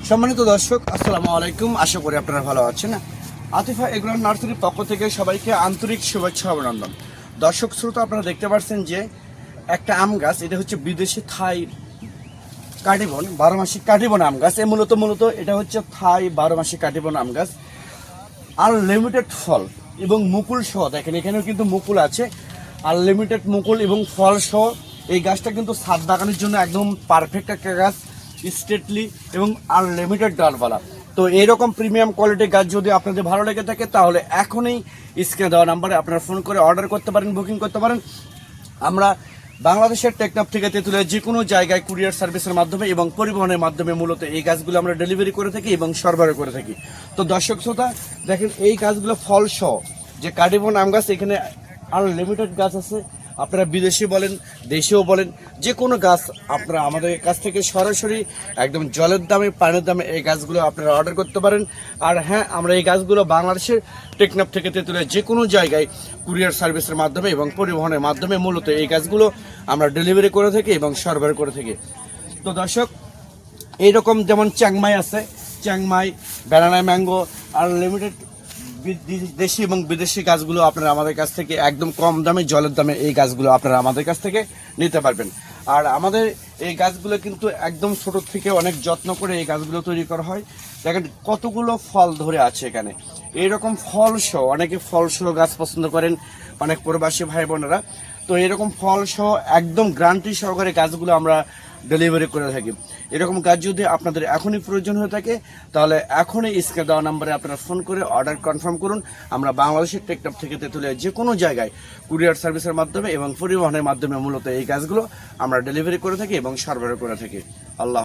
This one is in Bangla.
সম্মানিত দর্শক, আসসালামু আলাইকুম। আশা করি আপনারা ভালো আছেন। আতিফা এগ্রো নার্সারির পক্ষ থেকে সবাইকে আন্তরিক শুভেচ্ছা অভিনন্দন। দর্শক শ্রোতা, আপনারা দেখতে পাচ্ছেন যে একটা আম গাছ, এটা হচ্ছে বিদেশি থাই কাটিবন, 12 মাসিক কাটিবন আম গাছ। মূলত এটা হচ্ছে থাই 12 মাসিক কাটিবন আম গাছ। আনলিমিটেড ফল এবং মুকুল সহ, দেখেন এখানেও কিন্তু মুকুল আছে। আনলিমিটেড মুকুল এবং ফল সহ এই গাছটা কিন্তু ছাদ বাগানের জন্য একদম পারফেক্ট একটা গাছ, স্টেটলি এবং আনলিমিটেড ডালপালা। তো এইরকম প্রিমিয়াম কোয়ালিটির গাছ যদি আপনাদের ভালো লেগে থাকে, তাহলে এখনই স্ক্রিনে দেওয়া নাম্বারে আপনারা ফোন করে অর্ডার করতে পারেন, বুকিং করতে পারেন। আমরা বাংলাদেশের টেকনাফ থেকে তেঁতুলিয়া যে কোনো জায়গায় কুরিয়ার সার্ভিসের মাধ্যমে এবং পরিবহনের মাধ্যমে মূলত এই গাছগুলো আমরা ডেলিভারি করে থাকি এবং সরবরাহ করে থাকি। তো দর্শক শ্রোতা, দেখেন এই গাছগুলো ফল সহ যে কাটিবন আম গাছ, এখানে আনলিমিটেড গাছ আছে। আপনারা বিদেশি বলেন, দেশীয় বলেন, যে কোনো গাছ আপনারা আমাদের কাছ থেকে সরাসরি একদম জলের দামে, পানির দামে এই গাছগুলো আপনারা অর্ডার করতে পারেন। আর হ্যাঁ, আমরা এই গাছগুলো বাংলাদেশের টেকনাফ থেকে তেঁতুলিয়া যে কোনো জায়গায় কুরিয়ার সার্ভিসের মাধ্যমে এবং পরিবহনের মাধ্যমে মূলত এই গাছগুলো আমরা ডেলিভারি করে থাকি এবং সরবরাহ করে থাকি। তো দর্শক, এইরকম যেমন চ্যাংমাই আছে, চ্যাংমাই, ব্যানানা ম্যাঙ্গো, আনলিমিটেড দেশি এবং বিদেশি গাছগুলো আপনারা আমাদের কাছ থেকে একদম কম দামে, জলের দামে এই গাছগুলো আপনারা আমাদের কাছ থেকে নিতে পারবেন। আর আমাদের এই গাছগুলো কিন্তু একদম ছোট থেকে অনেক যত্ন করে এই গাছগুলো তৈরি করা হয়। দেখেন কতগুলো ফল ধরে আছে এখানে। এইরকম ফল সহ, অনেকে ফল সহ গাছ পছন্দ করেন, অনেক প্রবাসী ভাই বোনেরা। তো এরকম ফল সহ একদম গ্যারান্টি সহকারে গাছগুলো আমরা ডেলিভারি করে থাকি। এরকম গাছ যদি আপনাদের এখনই প্রয়োজন হয়ে থাকে, তাহলে এখনই স্ক্রিনে দেওয়া নাম্বারে আপনারা ফোন করে অর্ডার কনফার্ম করুন। আমরা বাংলাদেশের টেকনাফ থেকে তেঁতুলিয়া যে কোনো জায়গায় কুরিয়ার সার্ভিসের মাধ্যমে এবং পরিবহনের মাধ্যমে মূলত এই গাছগুলো আমরা ডেলিভারি করে থাকি এবং সরবরাহ করে থাকি। আল্লাহ।